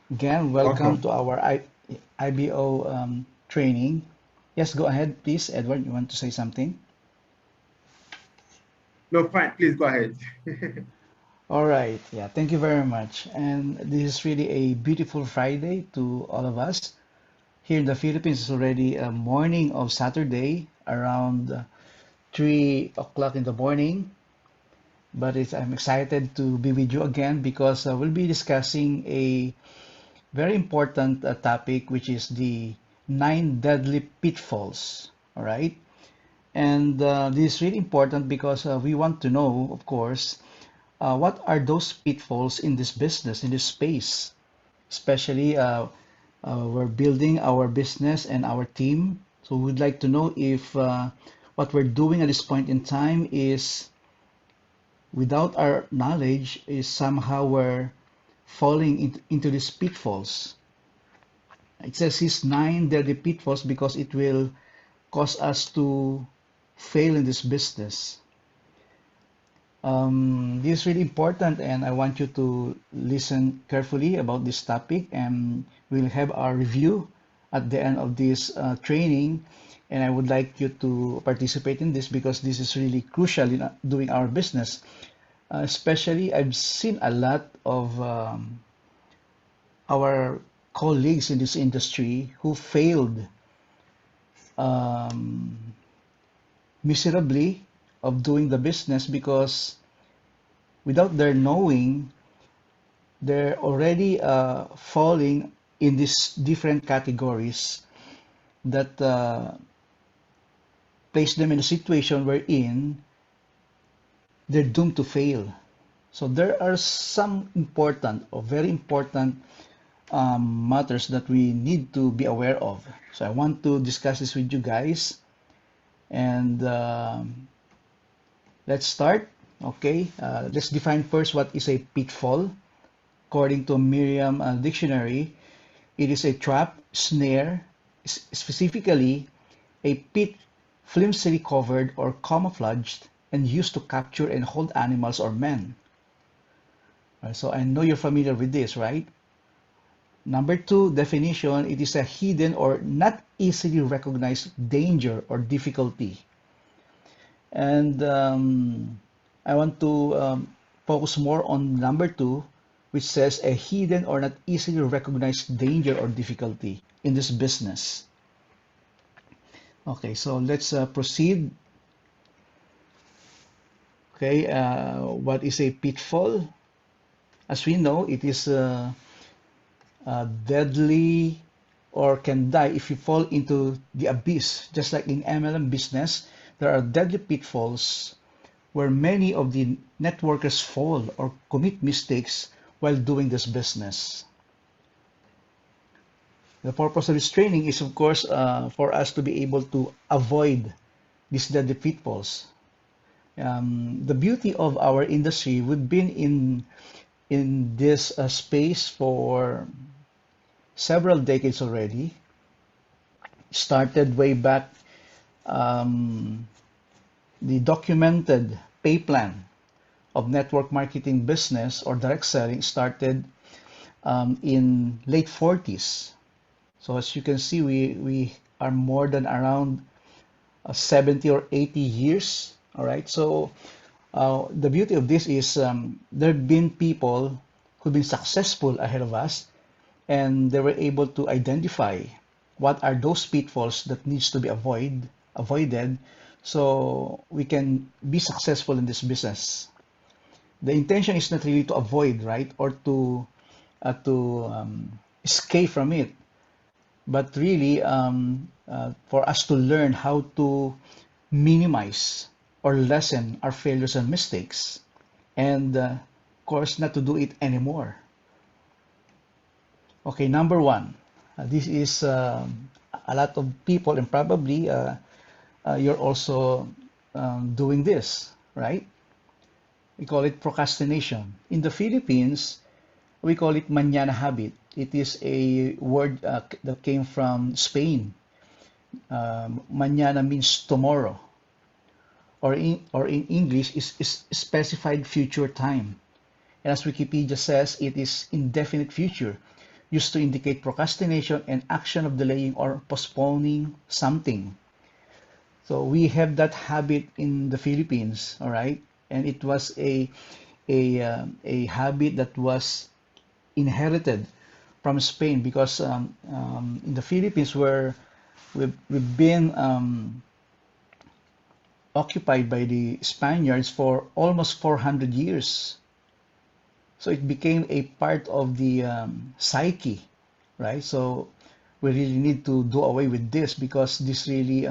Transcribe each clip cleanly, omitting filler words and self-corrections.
Again, welcome Welcome. to our IBO training. Yes, go ahead, please, Edward. You want to say something? No, fine. Please go ahead. All right. Yeah, thank you very much. And this is really a beautiful Friday to all of us. Here in the Philippines, it's already a morning of Saturday around 3 o'clock in the morning. But I'm excited to be with you again because we'll be discussing a very important topic, which is the 9 deadly pitfalls. All right. And this is really important because we want to know, of course, what are those pitfalls in this business, in this space, especially we're building our business and our team. So we'd like to know if what we're doing at this point in time is without our knowledge is somehow we're falling into these pitfalls. It says these 9 deadly pitfalls because it will cause us to fail in this business. This is really important, and I want you to listen carefully about this topic. And we'll have our review at the end of this training. And I would like you to participate in this because this is really crucial in doing our business. Especially, I've seen a lot of our colleagues in this industry who failed um, miserably of doing the business because without their knowing, they're already falling in these different categories that place them in a situation wherein they're doomed to fail. So there are some important or very important matters that we need to be aware of. So I want to discuss this with you guys, and let's start. Okay, let's define first what is a pitfall. According to Merriam Dictionary, it is a trap, snare, specifically a pit flimsily covered or camouflaged and used to capture and hold animals or men. So I know you're familiar with this, right? Number two definition, it is a hidden or not easily recognized danger or difficulty. And I want to focus more on number two, which says a hidden or not easily recognized danger or difficulty in this business. Okay, so let's proceed. Okay, what is a pitfall? As we know, it is deadly or can die if you fall into the abyss. Just like in MLM business, there are deadly pitfalls where many of the networkers fall or commit mistakes while doing this business. The purpose of this training is, of course, for us to be able to avoid these deadly pitfalls. The beauty of our industry, we've been in this space for several decades already. Started way back um, the documented pay plan of network marketing business or direct selling started in late 40s. So as you can see, we are more than around 70 or 80 years. All right. So the beauty of this is there have been people who've been successful ahead of us, and they were able to identify what are those pitfalls that needs to be avoided, so we can be successful in this business. The intention is not really to avoid, right, or to escape from it, but really for us to learn how to minimize or lessen our failures and mistakes, and of course not to do it anymore. Okay, number one, this is a lot of people, and probably you're also doing this, right? We call it procrastination. In the Philippines, we call it mañana habit. It is a word that came from Spain. Mañana means tomorrow, or in English is specified future time. And as Wikipedia says, it is indefinite future. used to indicate procrastination and action of delaying or postponing something. So we have that habit in the Philippines, all right? And it was a habit that was inherited from Spain because in the Philippines where we've been occupied by the Spaniards for almost 400 years. So it became a part of the psyche, right? So we really need to do away with this because this really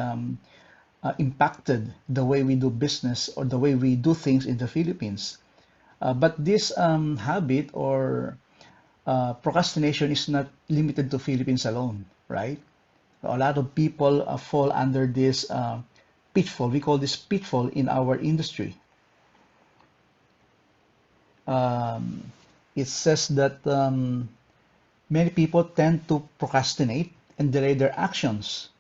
impacted the way we do business or the way we do things in the Philippines. But this habit or procrastination is not limited to Philippines alone, right? A lot of people fall under this pitfall. We call this pitfall in our industry. Um, it says that many people tend to procrastinate and delay their actions,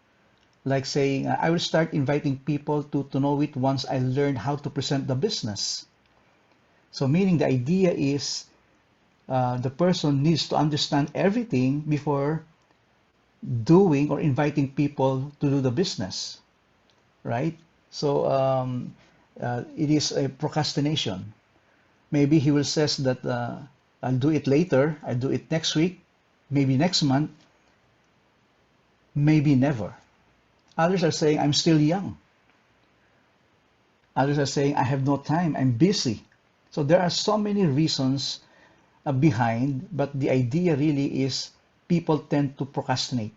like saying, I will start inviting people to know it once I learn how to present the business. So, meaning the idea is the person needs to understand everything before doing or inviting people to do the business, right? So, it is a procrastination. Maybe he will says that I'll do it later, I'll do it next week, maybe next month, maybe never. Others are saying I'm still young. Others are saying I have no time, I'm busy. So there are so many reasons behind, but the idea really is people tend to procrastinate.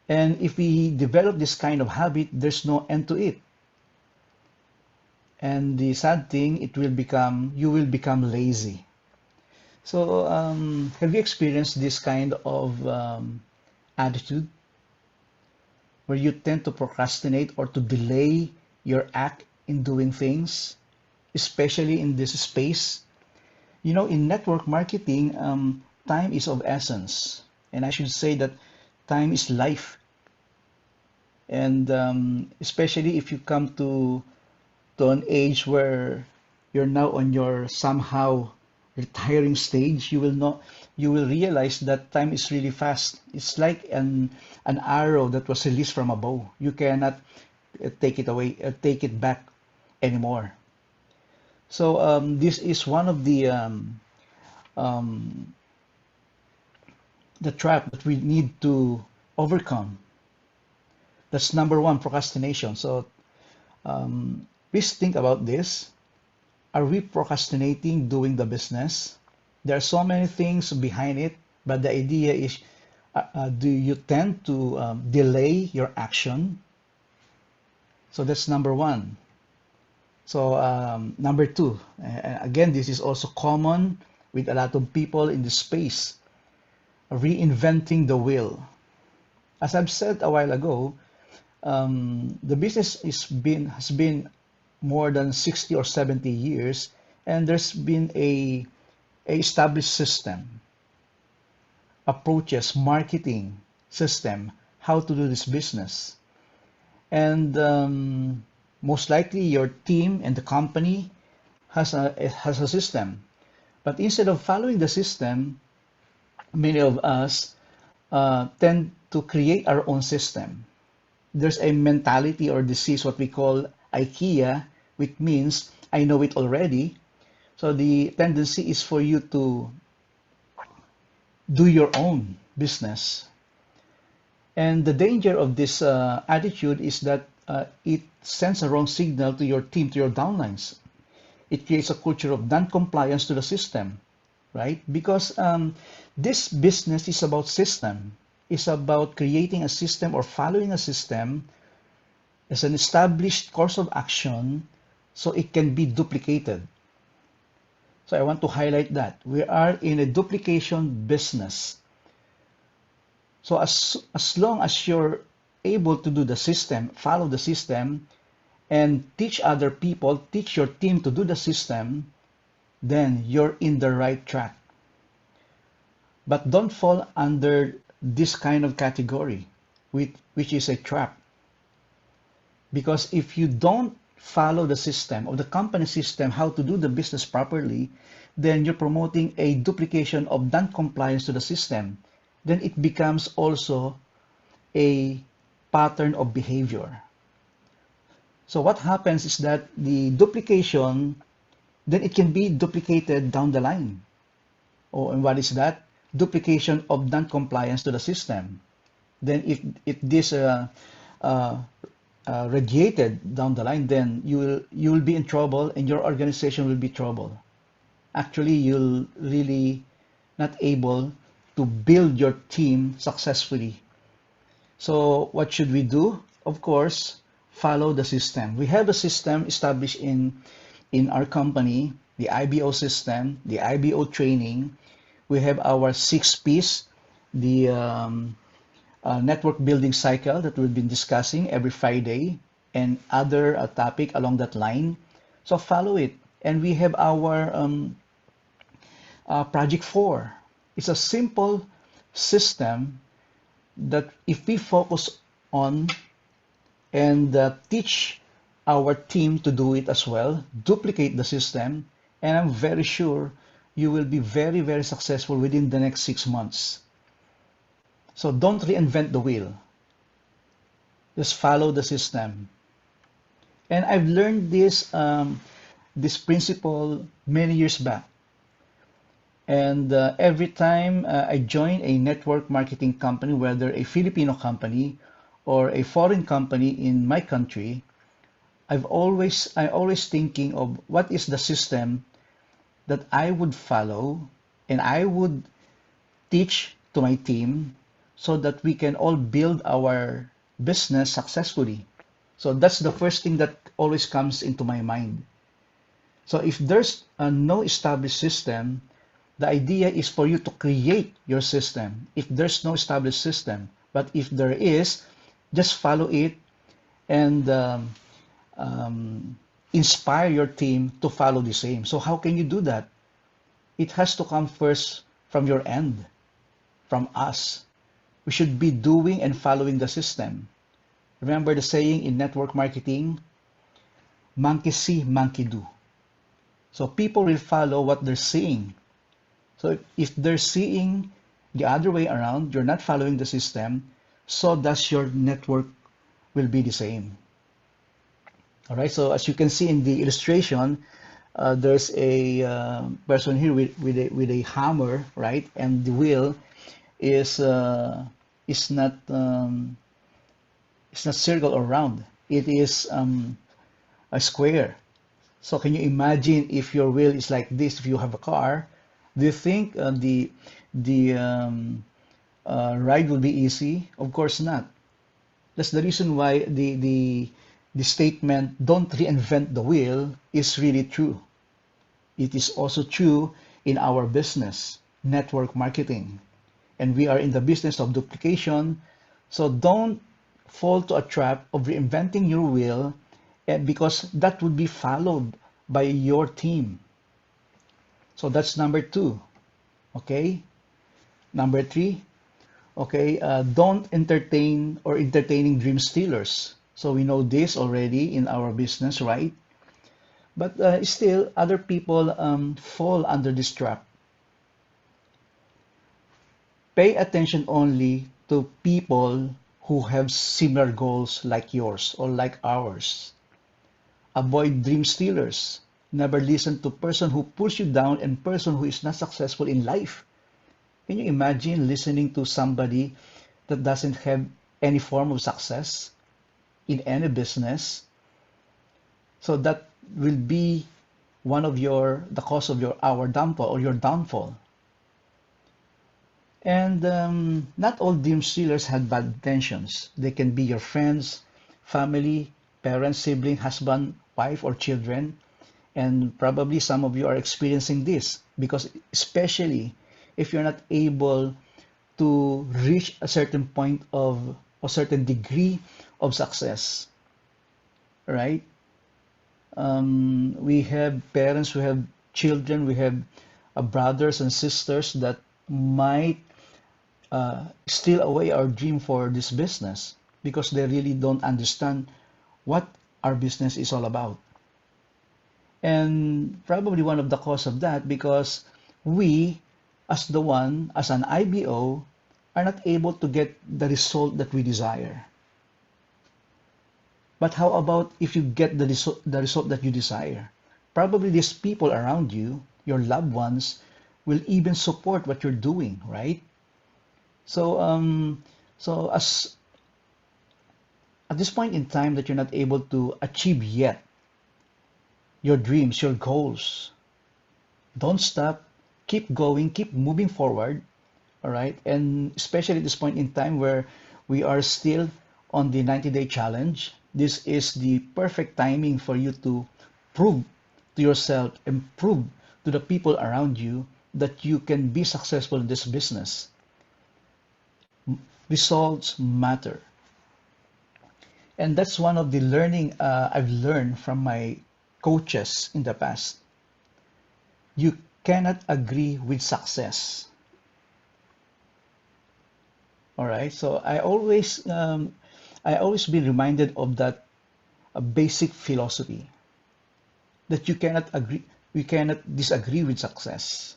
And if we develop this kind of habit, there's no end to it. And the sad thing, you will become lazy. So, have you experienced this kind of attitude where you tend to procrastinate or to delay your act in doing things, especially in this space? You know, in network marketing, time is of essence. And I should say that time is life. And especially if you come to an age where you're now on your somehow retiring stage, you will realize that time is really fast. It's like an arrow that was released from a bow. You cannot take it away, take it back anymore. So this is one of um, the trap that we need to overcome. That's number one, procrastination. So please think about this. Are we procrastinating doing the business? There are so many things behind it, but the idea is, do you tend to delay your action? So that's number one. So number two, again, this is also common with a lot of people in this space, reinventing the wheel. As I've said a while ago, the business has been more than 60 or 70 years, and there's been a established system, approaches, marketing system, how to do this business. And most likely your team and the company has a system. But instead of following the system, many of us tend to create our own system. There's a mentality or disease, what we call IKEA, which means I know it already. So the tendency is for you to do your own business. And the danger of this attitude is that it sends a wrong signal to your team, to your downlines. It creates a culture of non-compliance to the system, right? Because this business is about system. It's about creating a system or following a system as an established course of action so it can be duplicated. So I want to highlight that. We are in a duplication business. So as long as you're able to do the system, follow the system, and teach other people, teach your team to do the system, then you're in the right track. But don't fall under this kind of category, which is a trap. Because if you don't follow the system of the company system, how to do the business properly, then you're promoting a duplication of non-compliance to the system. Then it becomes also a pattern of behavior. So what happens is that the duplication, then it can be duplicated down the line. Oh, and what is that? Duplication of non-compliance to the system. Then if this uh, radiated down the line, then you will be in trouble, and your organization will be trouble. Actually, you'll really not able to build your team successfully. So what should we do? Of course, follow the system. We have a system established in our company, the iBO system, the iBO training. We have our 6 P's, the network building cycle that we've been discussing every Friday, and other topic along that line. So follow it. And we have our Project 4. It's a simple system that if we focus on and teach our team to do it as well, duplicate the system, and I'm very sure you will be very, very successful within the next 6 months. So don't reinvent the wheel. Just follow the system. And I've learned this principle many years back. And every time I join a network marketing company, whether a Filipino company or a foreign company in my country, I'm always thinking of what is the system that I would follow and I would teach to my team so that we can all build our business successfully. So that's the first thing that always comes into my mind. So if there's no established system, the idea is for you to create your system. If there's no established system, but if there is, just follow it and inspire your team to follow the same. So how can you do that? It has to come first from your end, from us. We should be doing and following the system. Remember the saying in network marketing, monkey see, monkey do. So people will follow what they're seeing. So if they're seeing the other way around, you're not following the system, so does your network will be the same. All right, so as you can see in the illustration, there's a person here with a hammer, right? And the wheel is not it's not circle or round. It is a square. So can you imagine if your wheel is like this? If you have a car, do you think the ride will be easy? Of course not. That's the reason why the statement "don't reinvent the wheel" is really true. It is also true in our business, network marketing, and we are in the business of duplication. So don't fall to a trap of reinventing your wheel, because that would be followed by your team. So that's number 2. Okay. Number 3. Okay. Don't entertain or entertaining dream stealers. So we know this already in our business, right? But still, other people fall under this trap. Pay attention only to people who have similar goals like yours or like ours. Avoid dream stealers. Never listen to person who pulls you down and person who is not successful in life. Can you imagine listening to somebody that doesn't have any form of success in any business? So that will be one of the cause of our downfall or your downfall. And not all dream stealers had bad intentions. They can be your friends, family, parents, sibling, husband, wife, or children. And probably some of you are experiencing this, because especially if you're not able to reach a certain point of a certain degree of success, right? We have parents, we have children, we have brothers and sisters that might steal away our dream for this business because they really don't understand what our business is all about. And probably one of the cause of that because we, as an IBO, are not able to get the result that we desire. But how about if you get the result that you desire? Probably these people around you, your loved ones, will even support what you're doing, right? So, so as at this point in time that you're not able to achieve yet your dreams, your goals, don't stop, keep going, keep moving forward, all right? And especially at this point in time where we are still on the 90-day challenge, this is the perfect timing for you to prove to yourself and prove to the people around you that you can be successful in this business. Results matter. And that's one of the learning I've learned from my coaches in the past. You cannot agree with success. All right. So I always be reminded of that basic philosophy that we cannot disagree with success.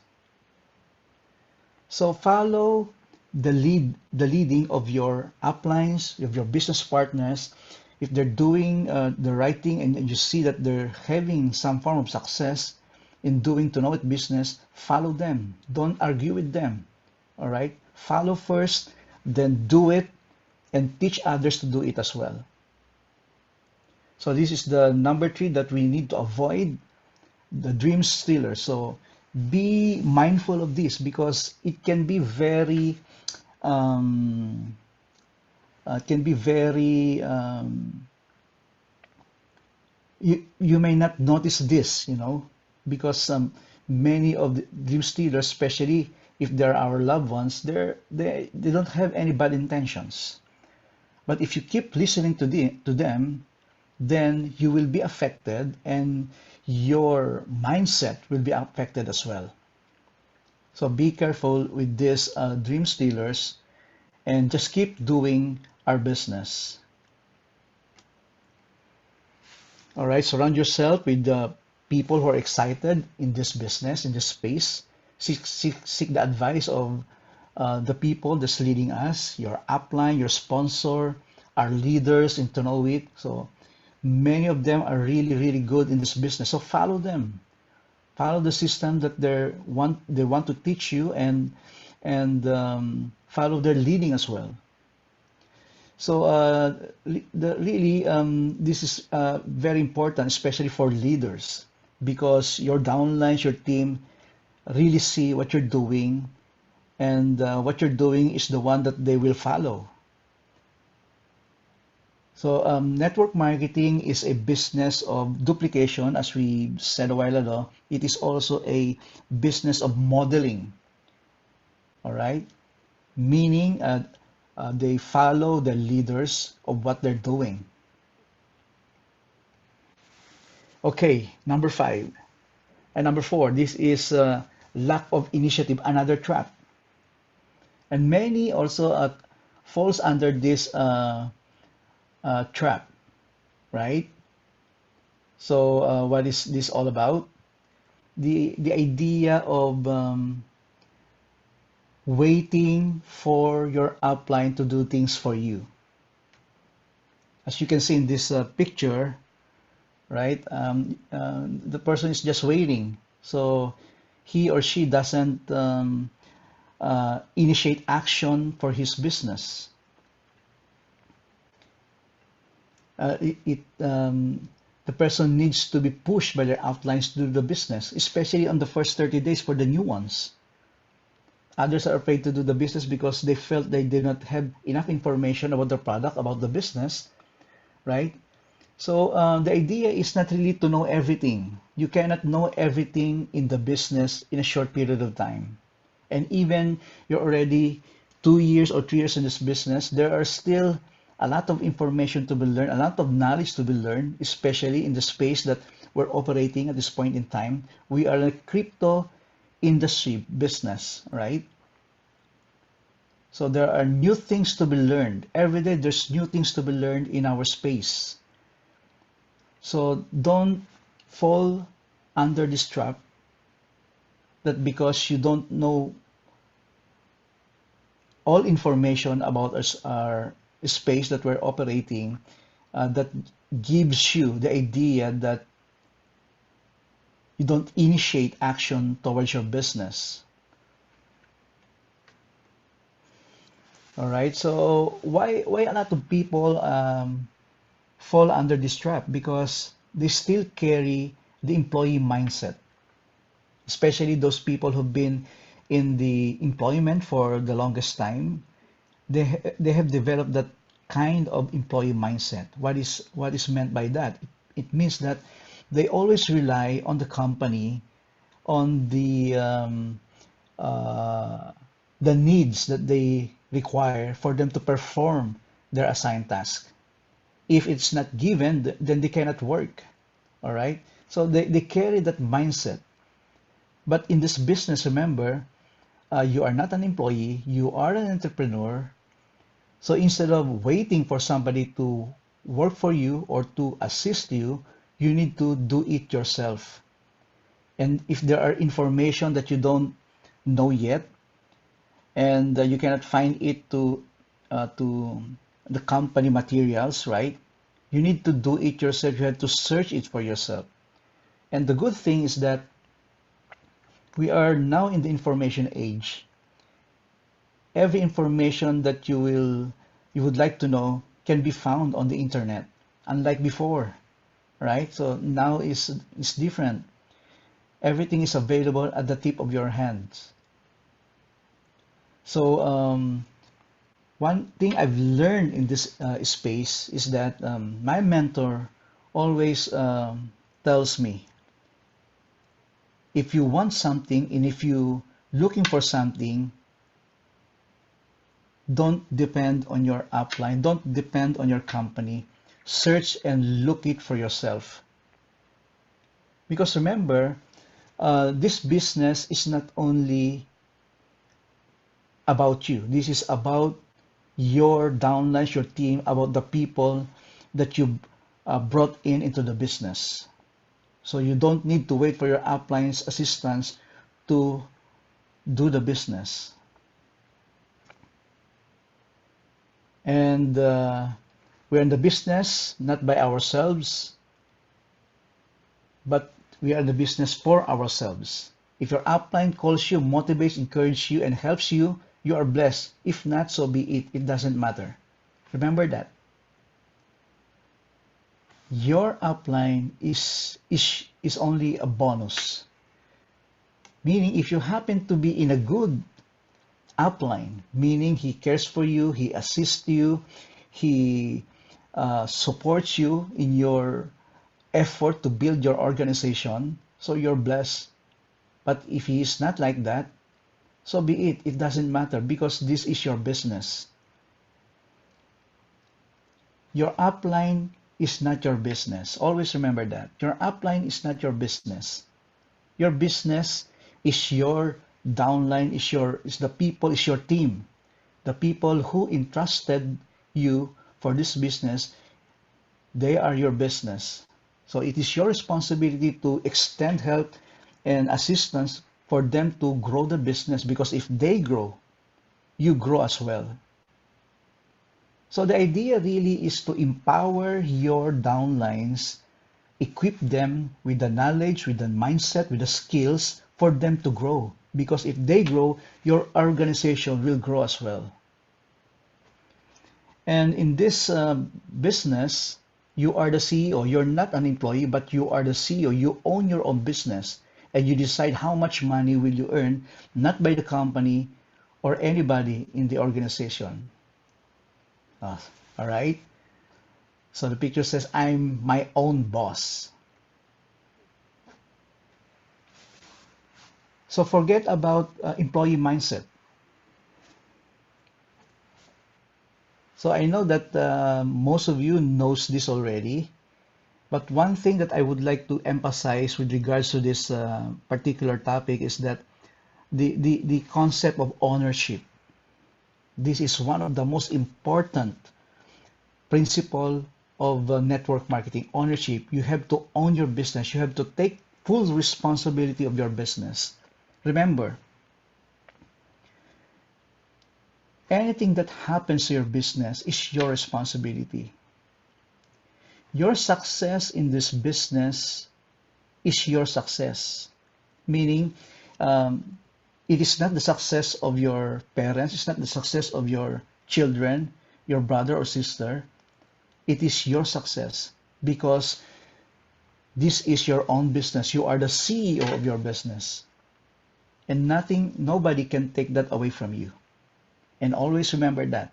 So follow the leading of your uplines, of your business partners. If they're doing the right thing and you see that they're having some form of success in doing to know it business, follow them. Don't argue with them. All right? Follow first, then do it, and teach others to do it as well. So this is the number 3 that we need to avoid, the dream stealer. So be mindful of this because it can be very um, can be very you may not notice this, because many of the dream stealers, especially if they're our loved ones, they don't have any bad intentions. But if you keep listening to them, then you will be affected and your mindset will be affected as well. So be careful with these dream stealers and just keep doing our business. All right, surround yourself with the people who are excited in this business, in this space. Seek the advice of the people that's leading us, your upline, your sponsor, our leaders in to know it. So many of them are really, really good in this business. So follow them. Follow the system that they want to teach you and follow their leading as well. So this is very important, especially for leaders, because your downlines, your team, really see what you're doing, and what you're doing is the one that they will follow. So network marketing is a business of duplication, as we said a while ago. It is also a business of modeling. All right, meaning they follow the leaders of what they're doing. Okay, number 5 and number 4. This is lack of initiative, another trap, and many also falls under this trap, right? So what is this all about? The idea of waiting for your upline to do things for you. As you can see in this picture, right? The person is just waiting, so he or she doesn't initiate action for his business. The person needs to be pushed by their outlines to do the business, especially on the first 30 days for the new ones. Others are afraid to do the business because they felt they did not have enough information about the product, about the business, right? So the idea is not really to know everything. You cannot know everything in the business in a short period of time. And even you're already 2 years or 3 years in this business, there are still a lot of information to be learned, a lot of knowledge to be learned, especially in the space that we're operating at this point in time. We are a crypto industry business, right? So there are new things to be learned. Every day there's new things to be learned in our space. So don't fall under this trap that because you don't know all information about our space that we're operating, that gives you the idea that you don't initiate action towards your business. All right. So why a lot of people fall under this trap? Because they still carry the employee mindset, especially those people who've been in the employment for the longest time. They have developed that kind of employee mindset. What is meant by that? It means that they always rely on the company, on uh, the needs that they require for them to perform their assigned task. If it's not given, then they cannot work. All right. So they carry that mindset. But in this business, remember, you are not an employee, you are an entrepreneur. So instead of waiting for somebody to work for you or to assist you, you need to do it yourself. And if there are information that you don't know yet, and you cannot find it to the company materials, right? You need to do it yourself. You have to search it for yourself. And the good thing is that we are now in the information age. Every information that you would like to know can be found on the internet, unlike before, right? So now is different. Everything is available at the tip of your hands. So one thing I've learned in this space is that my mentor always tells me, if you want something and if you looking for something, don't depend on your upline, don't depend on your company. Search and look it for yourself. Because remember, this business is not only about you. This is about your downlines, your team, about the people that you brought in into the business. So you don't need to wait for your upline's assistance to do the business. And we're in the business not by ourselves, but we are in the business for ourselves. If your upline calls you, motivates, encourages you, and helps you, you are blessed. If not, so be it. It doesn't matter. Remember that. Your upline is only a bonus. Meaning, if you happen to be in a good upline, meaning he cares for you, he assists you, he supports you in your effort to build your organization, so you're blessed. But if he is not like that, so be it. It doesn't matter because this is your business. Your upline is not your business. Always remember that. Your upline is not your business. Your business is your downline, is the people, is your team. The people who entrusted you for this business, they are your business. So it is your responsibility to extend help and assistance for them to grow the business, because if they grow, you grow as well. So the idea really is to empower your downlines, equip them with the knowledge, with the mindset, with the skills for them to grow. Because if they grow, your organization will grow as well. And in this business, you are the CEO. You're not an employee, but you are the CEO. You own your own business, and you decide how much money will you earn, not by the company or anybody in the organization. All right. So the picture says, I'm my own boss. So forget about employee mindset. So I know that most of you knows this already, but one thing that I would like to emphasize with regards to this particular topic is that the concept of ownership. This is one of the most important principle network marketing, ownership. You have to own your business. You have to take full responsibility of your business. Remember, anything that happens to your business is your responsibility. Your success in this business is your success, meaning um, it is not the success of your parents, it's not the success of your children, your brother or sister. It is your success because this is your own business. You are the CEO of your business, and nobody can take that away from you. And always remember that.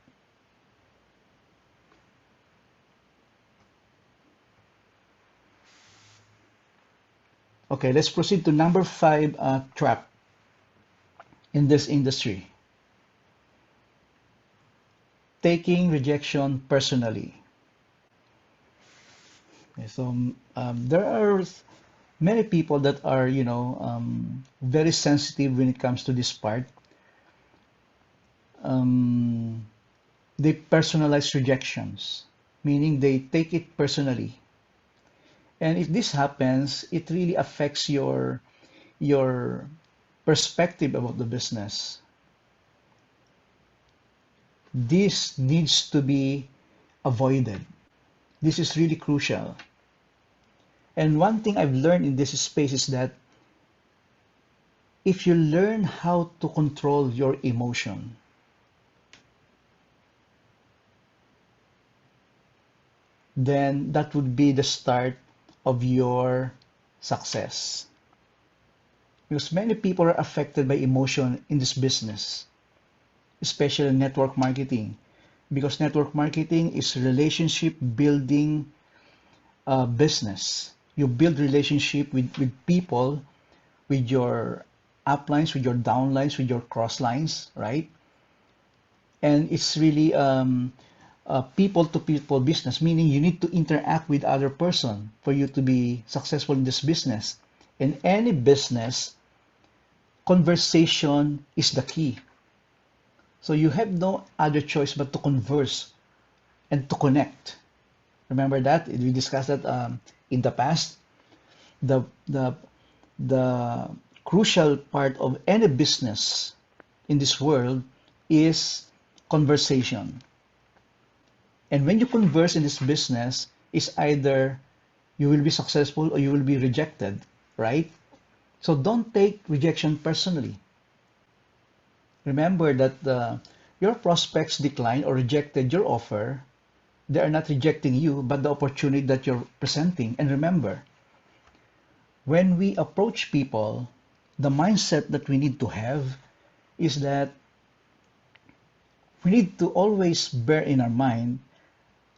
Okay, let's proceed to number 5 trap in this industry. Taking rejection personally. Okay, so there are many people that are, very sensitive when it comes to this part. Um, they personalize rejections, meaning they take it personally. And if this happens, it really affects your perspective about the business. This needs to be avoided. This is really crucial. And one thing I've learned in this space is that if you learn how to control your emotion, then that would be the start of your success. Because many people are affected by emotion in this business, especially network marketing. Because network marketing is relationship building business. You build relationship with people, with your uplines, with your downlines, with your cross lines, right? And it's really people to people business, meaning you need to interact with other person for you to be successful in this business. In any business, conversation is the key. So you have no other choice but to converse and to connect. Remember that we discussed that in the past. The the the crucial part of any business in this world is conversation. And when you converse in this business, it's either you will be successful or you will be rejected, right? So don't take rejection personally. Remember that your prospects declined or rejected your offer. They are not rejecting you, but the opportunity that you're presenting. And remember, when we approach people, the mindset that we need to have is that we need to always bear in our mind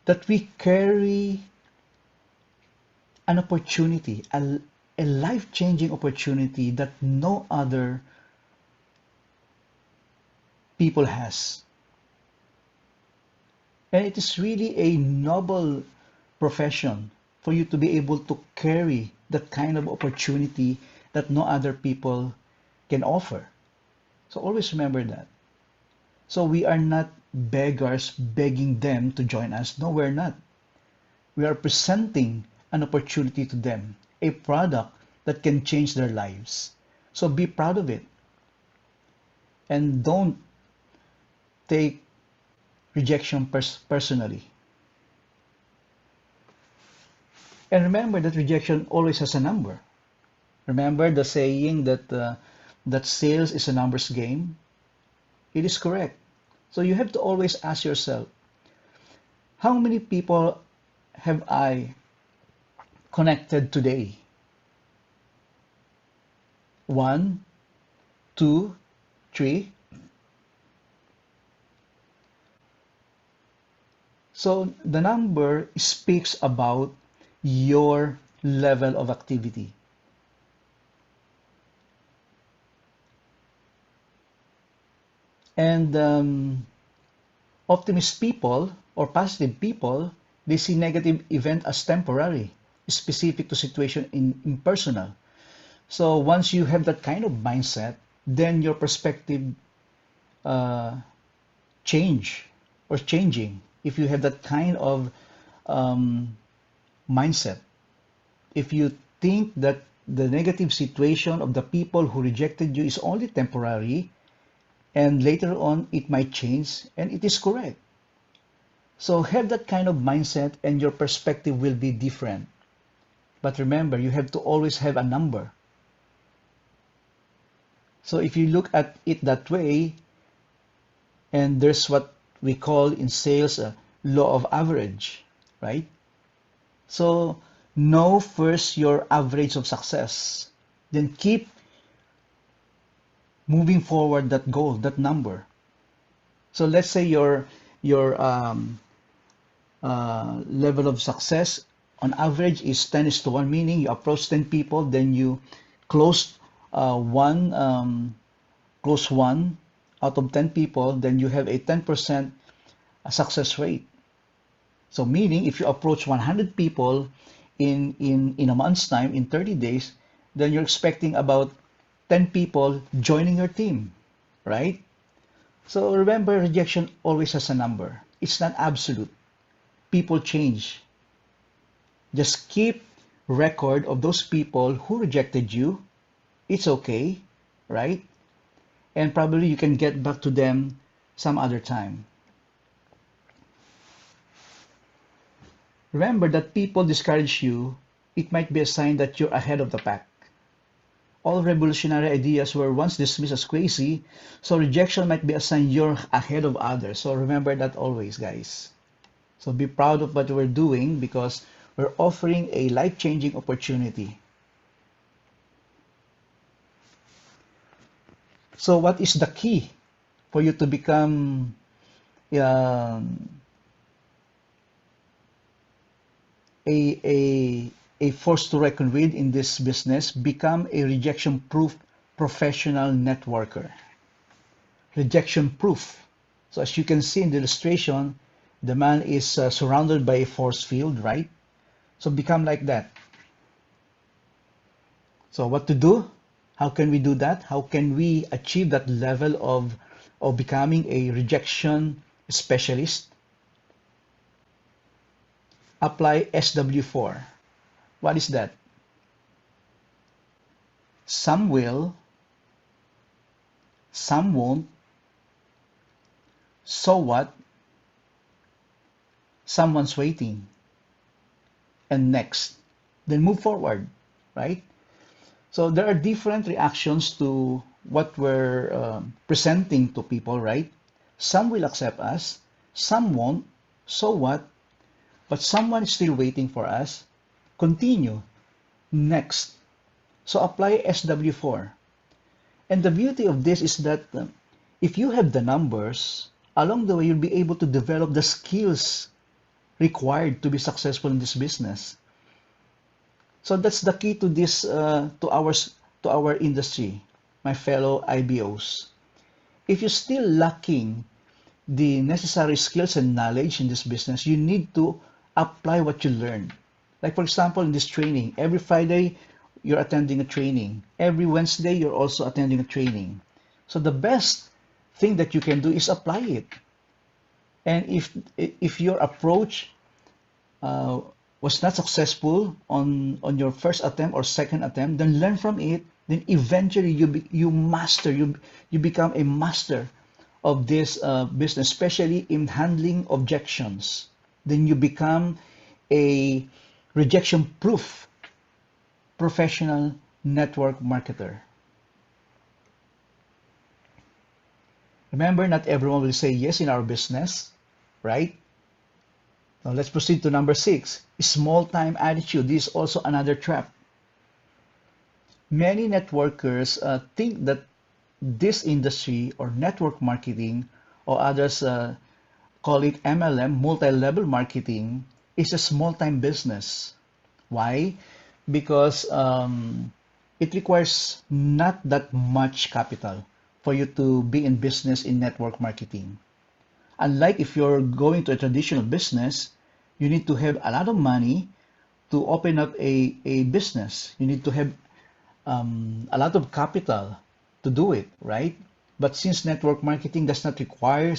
that we carry an opportunity, a life-changing opportunity that no other people has. And it is really a noble profession for you to be able to carry that kind of opportunity that no other people can offer. So always remember that. So we are not beggars begging them to join us. No, we're not. We are presenting an opportunity to them, a product that can change their lives. So be proud of it. And don't take rejection personally. And remember that rejection always has a number. Remember the saying that sales is a numbers game? It is correct. So you have to always ask yourself, how many people have I connected today? 1, 2, 3. So the number speaks about your level of activity. And optimist people or positive people, they see negative event as temporary, specific to situation in impersonal. So once you have that kind of mindset, then your perspective uh, change or changing. If you have that kind of um, mindset. If you think that the negative situation of the people who rejected you is only temporary and later on it might change, and it is correct. So have that kind of mindset and your perspective will be different. But remember, you have to always have a number. So if you look at it that way, and there's what we call in sales a law of average, right? So know first your average of success, then keep moving forward that goal, that number. So let's say your level of success on average is 10:1, meaning you approach 10 people, then you close one out of 10 people, then you have a 10% success rate. So meaning if you approach 100 people in a month's time, in 30 days, then you're expecting about 10 people joining your team, right? So remember, rejection always has a number. It's not absolute. People change. Just keep record of those people who rejected you. It's okay, right? And probably you can get back to them some other time. Remember that people discourage you, it might be a sign that you're ahead of the pack. All revolutionary ideas were once dismissed as crazy, so rejection might be a sign you're ahead of others. So remember that always, guys. So be proud of what we're doing because we're offering a life-changing opportunity. So what is the key for you to become um, a force to reckon with in this business? Become a rejection-proof professional networker. Rejection-proof. So as you can see in the illustration, the man is surrounded by a force field, right? So become like that. So what to do? How can we do that? How can we achieve that level of becoming a rejection specialist? Apply SW4. What is that? Some will, some won't, so what? Someone's waiting. And next. Then move forward, right? So there are different reactions to what we're presenting to people, right? Some will accept us, some won't, so what? But someone is still waiting for us. Continue. Next. So apply SW4. And the beauty of this is that if you have the numbers, along the way you'll be able to develop the skills required to be successful in this business. So that's the key to this to our industry, my fellow IBOs. If you're still lacking the necessary skills and knowledge in this business, you need to apply what you learned. Like for example, in this training, every Friday you're attending a training. Every Wednesday you're also attending a training. So the best thing that you can do is apply it. And if your approach was not successful on your first attempt or second attempt, then learn from it. Then eventually you become a master of this business, especially in handling objections. Then you become a rejection-proof professional network marketer. Remember, not everyone will say yes in our business, right? Now let's proceed to number 6, small time attitude. This is also another trap. Many networkers think that this industry or network marketing, or others call it MLM, multi-level marketing, is a small-time business. Why? Because it requires not that much capital for you to be in business in network marketing. Unlike if you're going to a traditional business, you need to have a lot of money to open up a business. You need to have a lot of capital to do it, right? But since network marketing does not require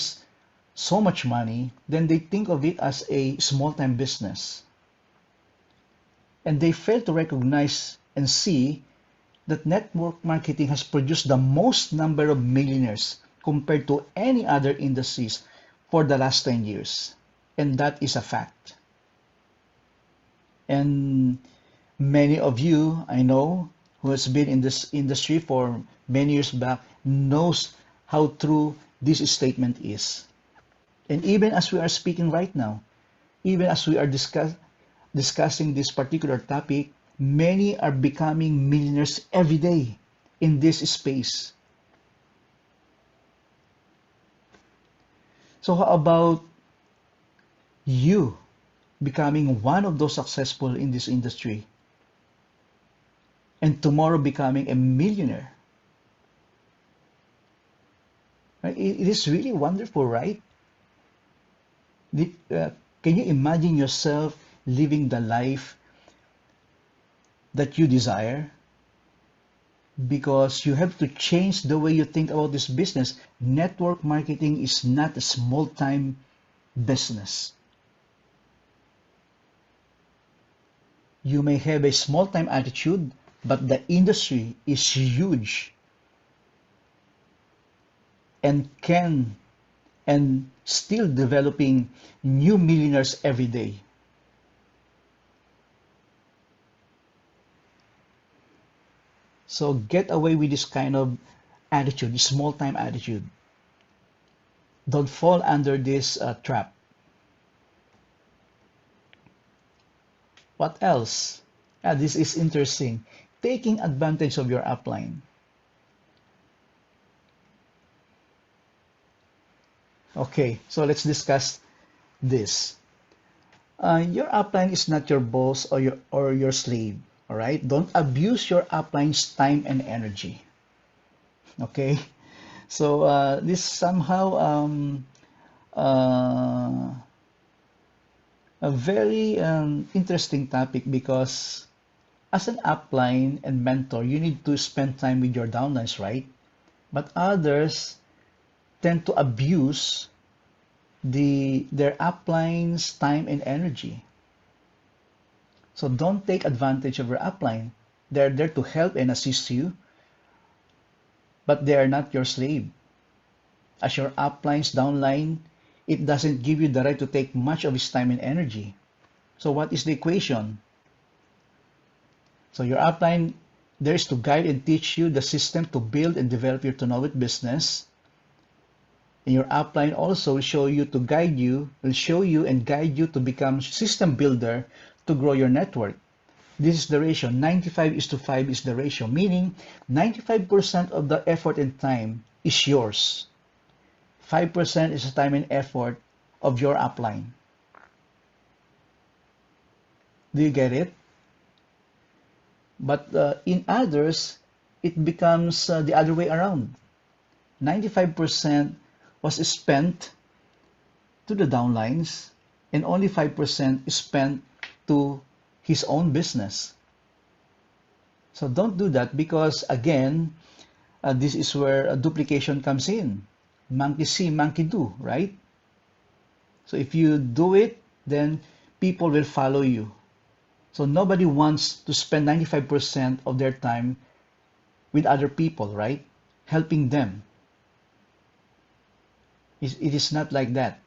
so much money, then they think of it as a small-time business. And they fail to recognize and see that network marketing has produced the most number of millionaires compared to any other industries for the last 10 years. And that is a fact. And many of you, I know, who has been in this industry for many years back, knows how true this statement is. And even as we are speaking right now, even as we are discussing this particular topic, many are becoming millionaires every day in this space. So how about you becoming one of those successful in this industry and tomorrow becoming a millionaire? Right? It is really wonderful, right? Can you imagine yourself living the life that you desire? Because you have to change the way you think about this business. Network marketing is not a small-time business. You may have a small-time attitude, but the industry is huge and still developing new millionaires every day. So get away with this kind of attitude, this small-time attitude. Don't fall under this trap. What else? This is interesting. Taking advantage of your upline. Okay, so let's discuss this. Your upline is not your boss or your slave. All right, don't abuse your upline's time and energy. Okay, so this somehow a very interesting topic, because as an upline and mentor, you need to spend time with your downlines, right? But others tend to abuse their upline's time and energy. So don't take advantage of your upline. They're there to help and assist you, but they are not your slave. As your upline's downline, it doesn't give you the right to take much of his time and energy. So what is the equation? So your upline there is to guide and teach you the system to build and develop your to know it business. And your upline also will show you and guide you to become system builder to grow your network. This is the ratio. 95:5 is the ratio, meaning 95% of the effort and time is yours. 5% is the time and effort of your upline. Do you get it? But in others, it becomes the other way around. 95% was spent to the downlines, and only 5% is spent to his own business. So don't do that, because again, this is where a duplication comes in. Monkey see, monkey do, right? So if you do it, then people will follow you. So nobody wants to spend 95% of their time with other people, right? Helping them. It is not like that.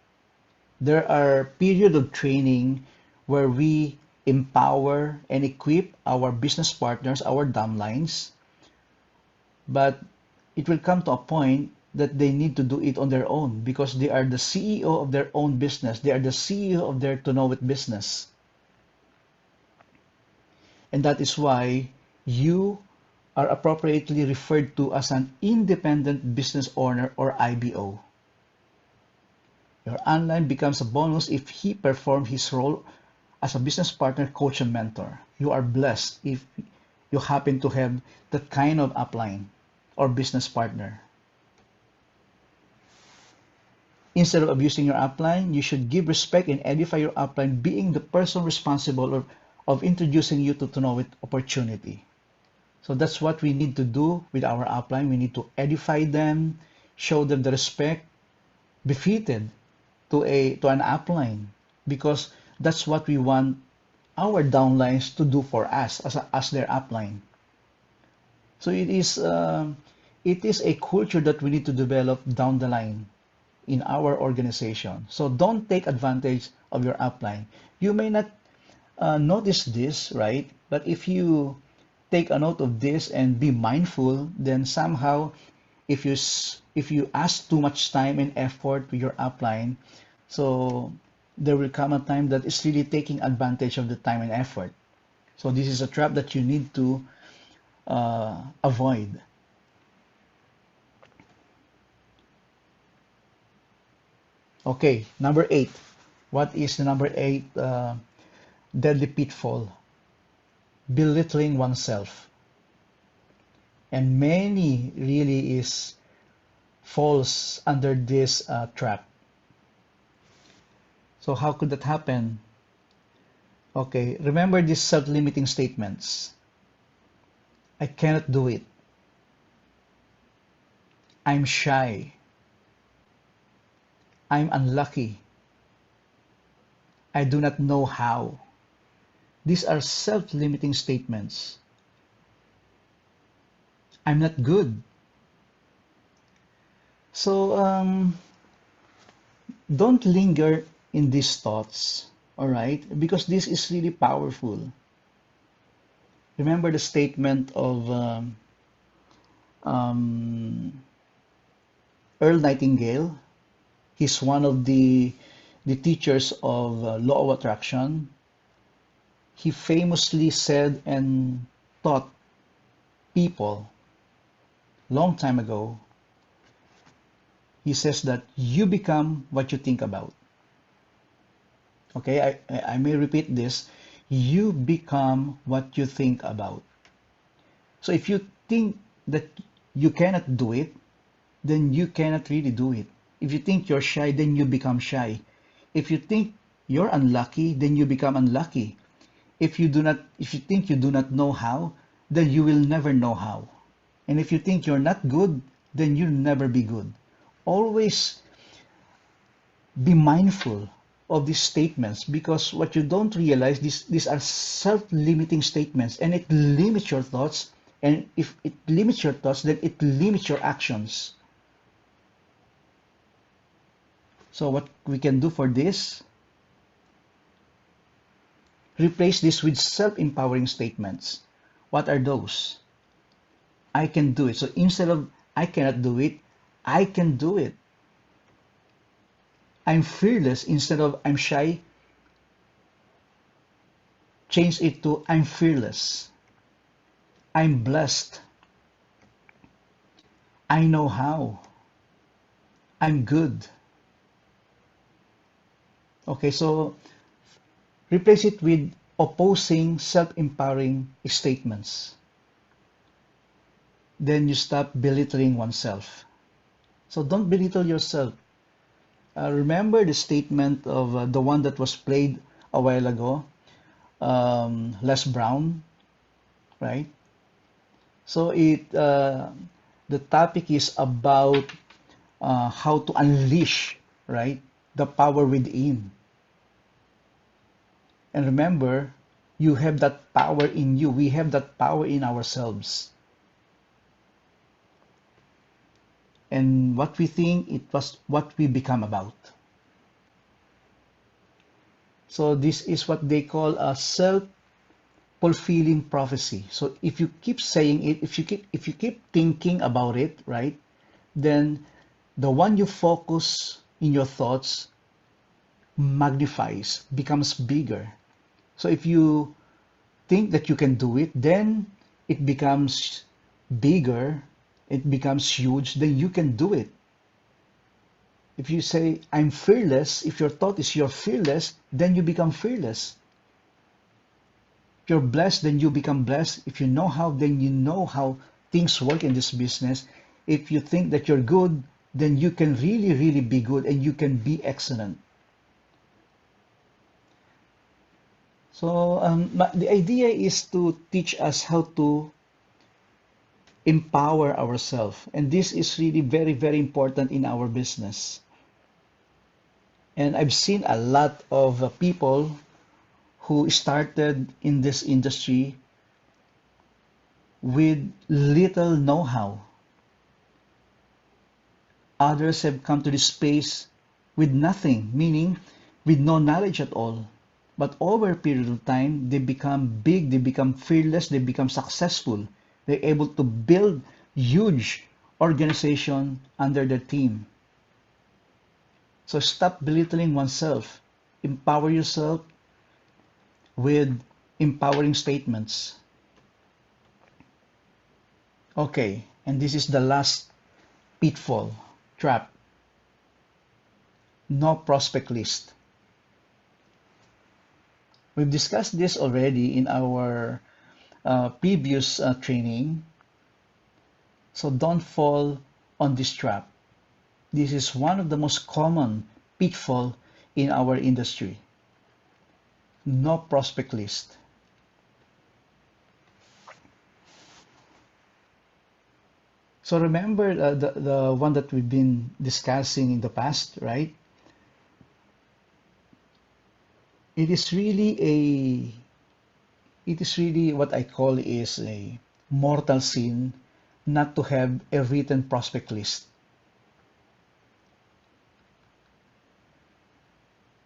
There are periods of training where we empower and equip our business partners, our downlines, but it will come to a point that they need to do it on their own, because they are the CEO of their own business. They are the CEO of their to know it business. And that is why you are appropriately referred to as an independent business owner, or IBO. Your online becomes a bonus if he performs his role as a business partner, coach, and mentor. You are blessed if you happen to have that kind of upline or business partner. Instead of abusing your upline, you should give respect and edify your upline, being the person responsible of introducing you to know it opportunity. So that's what we need to do with our upline. We need to edify them, show them the respect befitted to an upline, because that's what we want our downlines to do for us as their upline. So it is a culture that we need to develop down the line in our organization. So don't take advantage of your upline. You may not notice this, right? But if you take a note of this and be mindful, then somehow if you ask too much time and effort to your upline, so there will come a time that is really taking advantage of the time and effort. So this is a trap that you need to avoid. Okay, number 8. What is the number 8 deadly pitfall? Belittling oneself. And many really is falls under this trap. So how could that happen? Okay, remember these self-limiting statements. I cannot do it. I'm shy. I'm unlucky. I do not know how. These are self-limiting statements. I'm not good. So don't linger in these thoughts, all right? Because this is really powerful. Remember the statement of Earl Nightingale. He's one of the teachers of law of attraction. He famously said and taught people long time ago. He says that you become what you think about. Okay, I may repeat this. You become what you think about. So if you think that you cannot do it, then you cannot really do it. If you think you're shy, then you become shy. If you think you're unlucky, then you become unlucky. If you think you do not know how, then you will never know how. And if you think you're not good, then you'll never be good. Always be mindful of these statements, because what you don't realize, these are self-limiting statements, and it limits your thoughts. And if it limits your thoughts, then it limits your actions. So what we can do for this, replace this with self-empowering statements. What are those? I can do it. So instead of I cannot do it, I can do it. I'm fearless instead of I'm shy. Change it to I'm fearless. I'm blessed. I know how. I'm good. Okay, so replace it with opposing self-empowering statements. Then you stop belittling oneself. So don't belittle yourself. Remember the statement of the one that was played a while ago, Les Brown, right? So the topic is about how to unleash, right, the power within. And remember, you have that power in you. We have that power in ourselves. And what we think, it was what we become about. So this is what they call a self-fulfilling prophecy. So if you keep saying it, if you keep thinking about it, right, then the one you focus in your thoughts magnifies, becomes bigger. So if you think that you can do it, then it becomes bigger, it becomes huge, then you can do it. If you say, I'm fearless, if your thought is you're fearless, then you become fearless. If you're blessed, then you become blessed. If you know how, then you know how things work in this business. If you think that you're good, then you can really, really be good, and you can be excellent. So the idea is to teach us how to empower ourselves. And this is really very, very important in our business. And I've seen a lot of people who started in this industry with little know-how. Others have come to this space with nothing, meaning with no knowledge at all. But over a period of time, they become big, they become fearless, they become successful. They're able to build huge organization under their team. So stop belittling oneself. Empower yourself with empowering statements. Okay, and this is the last pitfall, trap. No prospect list. We've discussed this already in our previous training, so don't fall on this trap. This is one of the most common pitfall in our industry. No prospect list. So remember the one that we've been discussing in the past, right? It is really what I call is a mortal sin not to have a written prospect list.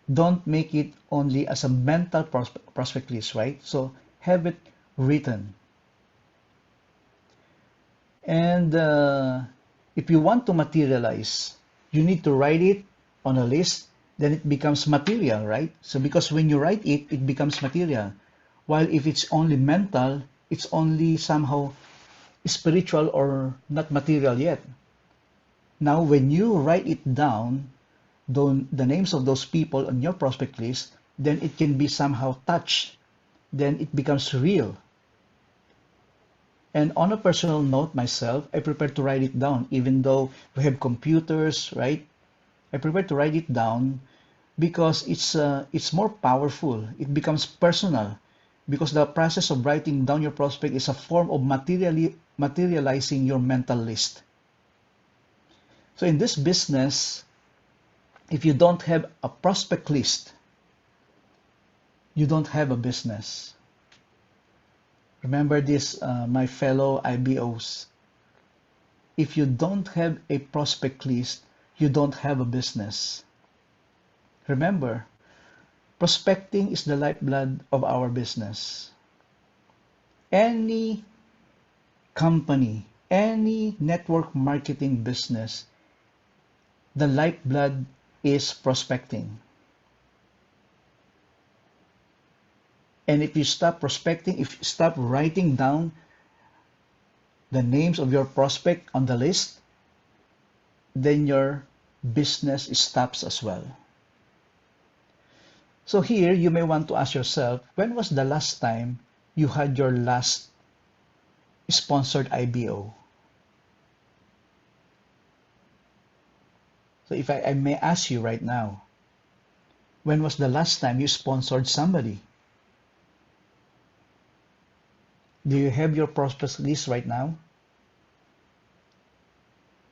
Don't make it only as a mental prospect list, right? So have it written. And if you want to materialize, you need to write it on a list, then it becomes material, right? So because when you write it, it becomes material. While if it's only mental, it's only somehow spiritual or not material yet. Now, when you write it down, the names of those people on your prospect list, then it can be somehow touched. Then it becomes real. And on a personal note, myself, I prefer to write it down, even though we have computers, right? I prefer to write it down because it's more powerful. It becomes personal because the process of writing down your prospect is a form of materializing your mental list. So in this business, if you don't have a prospect list, you don't have a business. Remember this, my fellow iBOs. If you don't have a prospect list, you don't have a business. Remember, prospecting is the lifeblood of our business. Any company, any network marketing business, the lifeblood is prospecting. And if you stop prospecting, if you stop writing down the names of your prospect on the list, then your business stops as well. So here you may want to ask yourself, when was the last time you had your last sponsored iBO? So if I may ask you right now, when was the last time you sponsored somebody? Do you have your prospect list right now?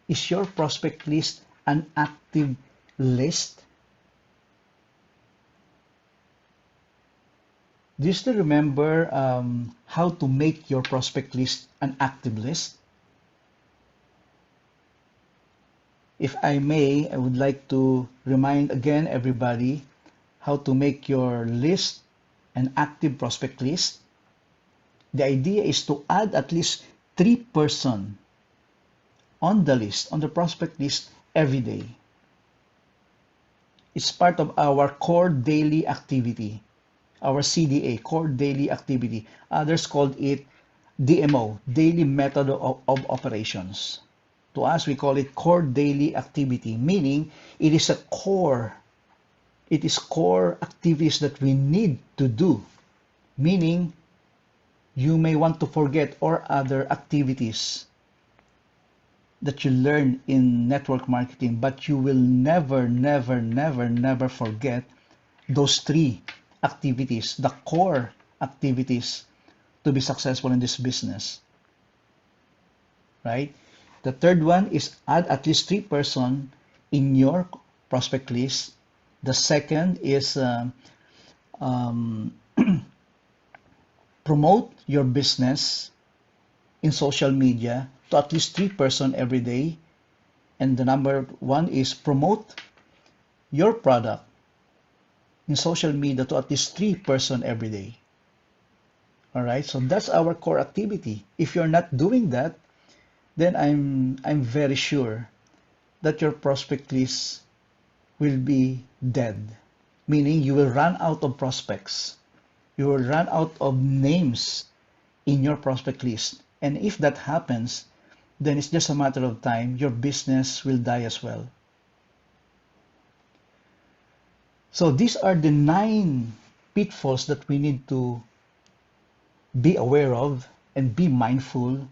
Is your prospect list an active list? Do you still remember how to make your prospect list an active list? If I may, I would like to remind again everybody how to make your list an active prospect list. The idea is to add at least 3 persons on the list, on the prospect list every day. It's part of our core daily activity, our CDA, core daily activity. Others called it DMO, daily method of operations. To us, we call it core daily activity, meaning it is a core. It is core activities that we need to do, meaning you may want to forget or other activities that you learn in network marketing, but you will never, never, never, never forget those 3 activities, the core activities to be successful in this business, right? The third one is add at least 3 persons in your prospect list The second is um, promote your business in social media to at least 3 persons every day. And the number one is promote your product in social media to at least 3 persons every day. All right, so that's our core activity. If you're not doing that, then I'm very sure that your prospect list will be dead, meaning you will run out of prospects. You will run out of names in your prospect list. And if that happens, then it's just a matter of time. Your business will die as well. So these are the 9 pitfalls that we need to be aware of and be mindful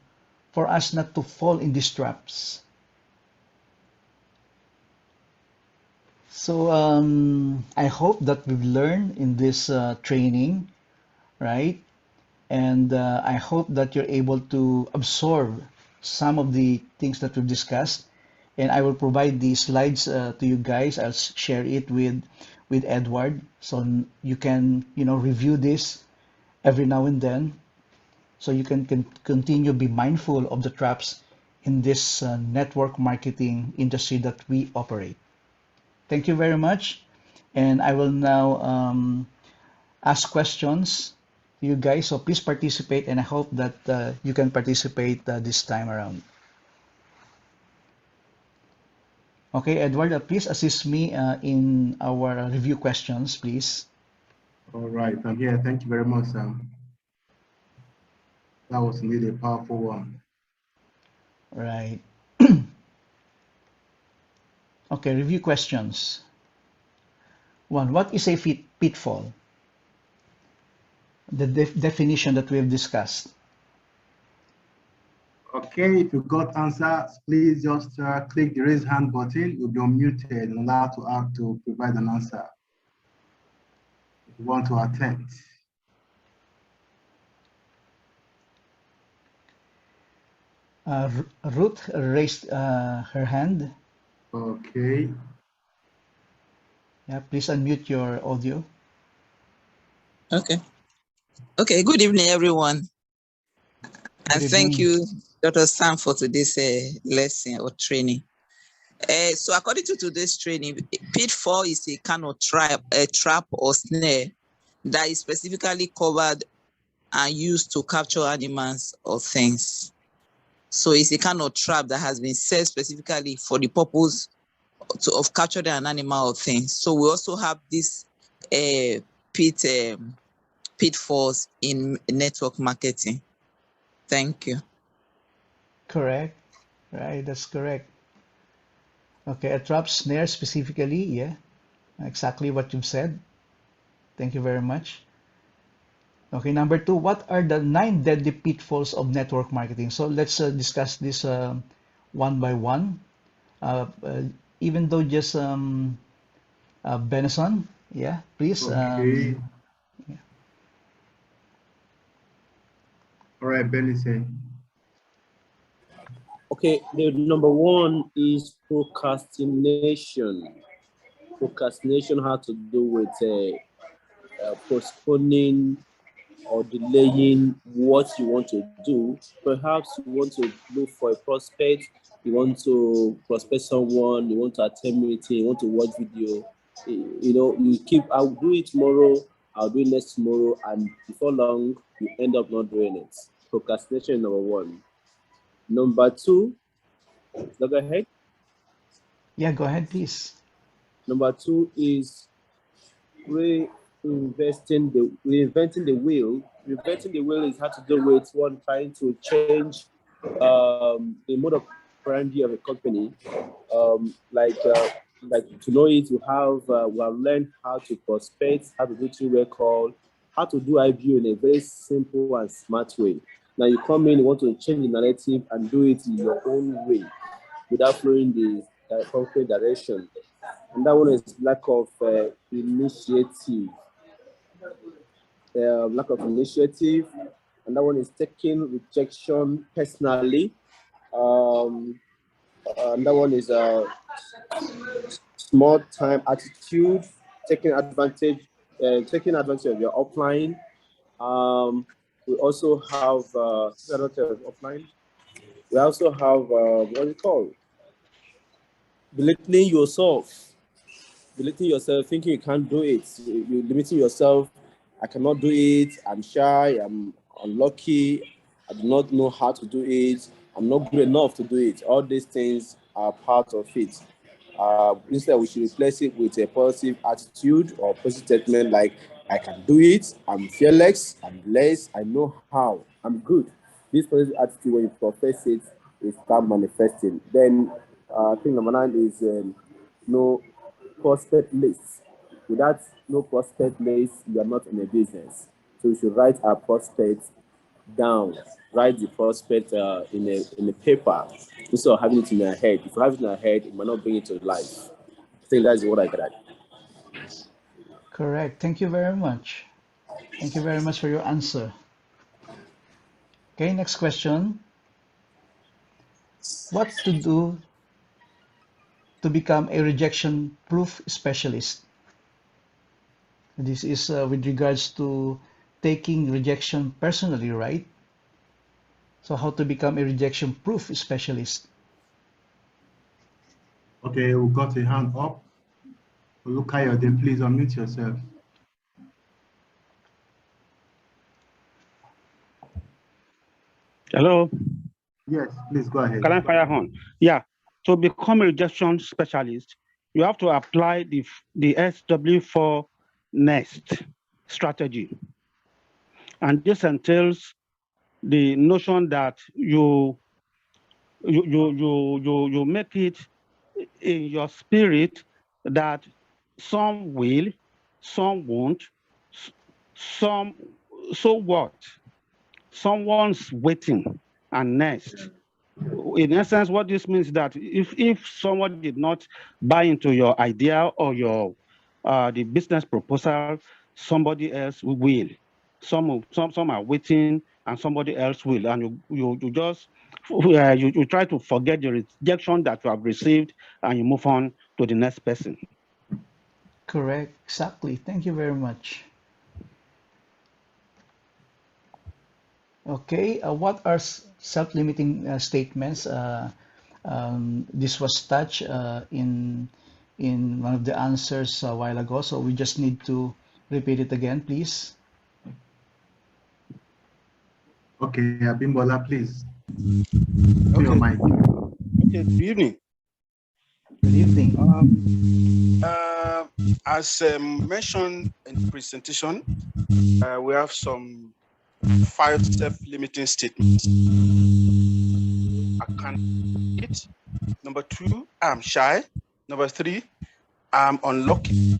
for us not to fall in these traps. So I hope that we've learned in this training, right? And I hope that you're able to absorb some of the things that we've discussed. And I will provide the slides to you guys. I'll share it with Edward, so you can review this every now and then, so you can continue be mindful of the traps in this network marketing industry that we operate. Thank you very much, and I will now ask questions to you guys. So please participate, and I hope that you can participate this time around. Okay, Edward, please assist me in our review questions, please. All right, I'm here. Thank you very much, Sam. That was indeed a powerful one. Right. Okay, review questions. One, what is a pitfall? The definition that we have discussed. Okay, if you got answers, please just click the raise hand button. You'll be unmuted and allowed to provide an answer if you want to attempt. Ruth raised her hand. Okay. Yeah, please unmute your audio. Okay. Okay, good evening, everyone. Good and thank evening. you, Dr. Sam, for today's lesson or training. So according to today's training, pitfall is a kind of trap or snare that is specifically covered and used to capture animals or things. So it's a kind of trap that has been set specifically for the purpose of capturing an animal or thing. So we also have this pitfalls in network marketing. Thank you. Correct. Right, that's correct. Okay, a trap snare specifically, yeah, exactly what you've said. Thank you very much. Okay, number two, what are the 9 deadly pitfalls of network marketing? So let's discuss this one by one. Even though just Benison, yeah, please. Okay. Yeah. All right, Benison. Okay, the number one is procrastination. Procrastination has to do with postponing or delaying what you want to do. Perhaps you want to look for a prospect, you want to prospect someone, you want to attend meeting, you want to watch video. You keep, I'll do it tomorrow, I'll do it next tomorrow, and before long, you end up not doing it. Procrastination is number one. Number two, go ahead. Yeah, go ahead, please. Number two is reinventing the wheel. Reinventing the wheel is how to do with one trying to change the mode of operandi of a company. Like to know it, we have learned how to prospect, how to do two-way call, how to do iBO in a very simple and smart way. Now you come in, you want to change the narrative and do it in your own way without following the concrete direction. And that one is lack of initiative. And that one is taking rejection personally. And that one is a small time attitude. taking advantage of your upline. We also have offline. We also have what is it called? Belittling yourself. Belittling yourself, thinking you can't do it. You're limiting yourself. I cannot do it. I'm shy. I'm unlucky. I do not know how to do it. I'm not good enough to do it. All these things are part of it. Instead, we should replace it with a positive attitude or positive statement like, I can do it. I'm fearless. I'm blessed. I know how. I'm good. This positive attitude, when you profess it, it start manifesting. Then, thing number 9 is no prospect list. Without no prospect list, you are not in a business. So you should write our prospect down. Write the prospect in a paper instead of having it in your head. If you have it in your head, it might not bring it to life. I think that's what I got. Correct. Thank you very much. Thank you very much for your answer. Okay, next question. What to do to become a rejection proof specialist? This is with regards to taking rejection personally, right? So how to become a rejection proof specialist? Okay, we got a hand up. Look at then please unmute yourself. Hello. Yes, please go ahead. Can I fire on? Yeah. To become a rejection specialist, you have to apply the SW4 NEST strategy. And this entails the notion that you make it in your spirit that some will, some won't, some, so what? Someone's waiting, and next. In essence, what this means is that if someone did not buy into your idea or your the business proposal, somebody else will. Some are waiting, and somebody else will, and you just you try to forget the rejection that you have received, and you move on to the next person. Correct. Exactly. Thank you very much. Okay, what are self-limiting statements? This was touched in one of the answers a while ago, so we just need to repeat it again, please. Okay, Abimbola, please. Okay. Your mic. Okay, good evening. Good evening. As mentioned in the presentation, we have some 5 self-limiting statements. I can't eat. Number 2, I'm shy. Number 3, I'm unlucky.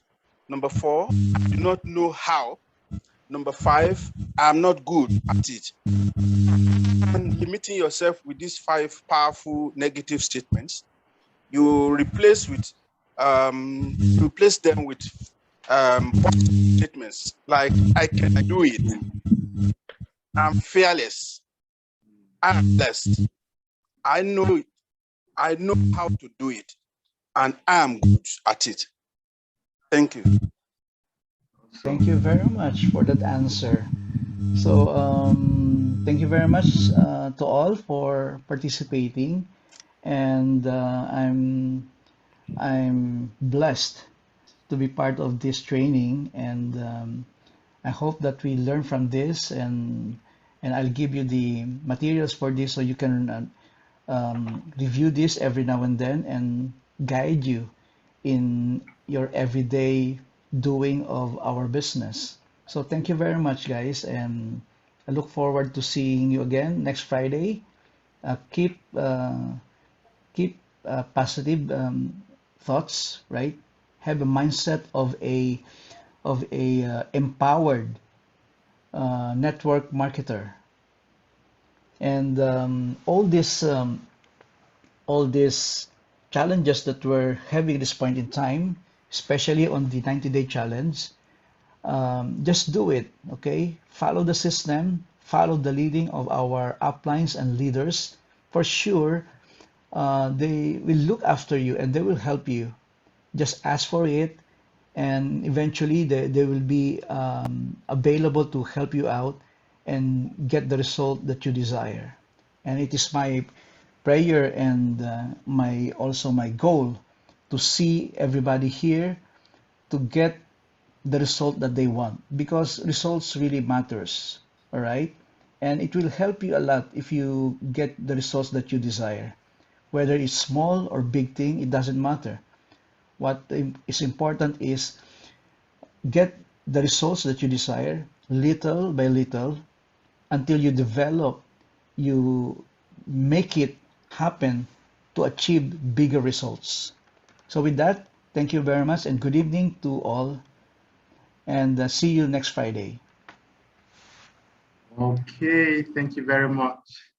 Number 4, I do not know how. Number 5, I'm not good at it. And limiting yourself with these 5 powerful negative statements, you replace them with positive statements like I can do it. I'm fearless. I'm blessed. I know it. I know how to do it, and I'm good at it. Thank you. Thank you very much for that answer. So, thank you very much to all for participating, and I'm blessed to be part of this training, and I hope that we learn from this, and I'll give you the materials for this so you can review this every now and then and guide you in your everyday doing of our business. So thank you very much, guys, and I look forward to seeing you again next Friday. Keep positive thoughts, right? Have a mindset of a empowered network marketer, and all these challenges that we're having at this point in time, especially on the 90-day challenge, just do it, okay? Follow the system, follow the leading of our uplines and leaders. For sure, they will look after you and they will help you. Just ask for it, and eventually they will be available to help you out and get the result that you desire. And it is my prayer and my also my goal to see everybody here to get the result that they want, because results really matters. All right, and it will help you a lot if you get the results that you desire, whether it's small or big thing, it doesn't matter. What is important is get the results that you desire little by little until you develop, you make it happen to achieve bigger results. So, with that, thank you very much and good evening to all, and see you next Friday. Okay, thank you very much.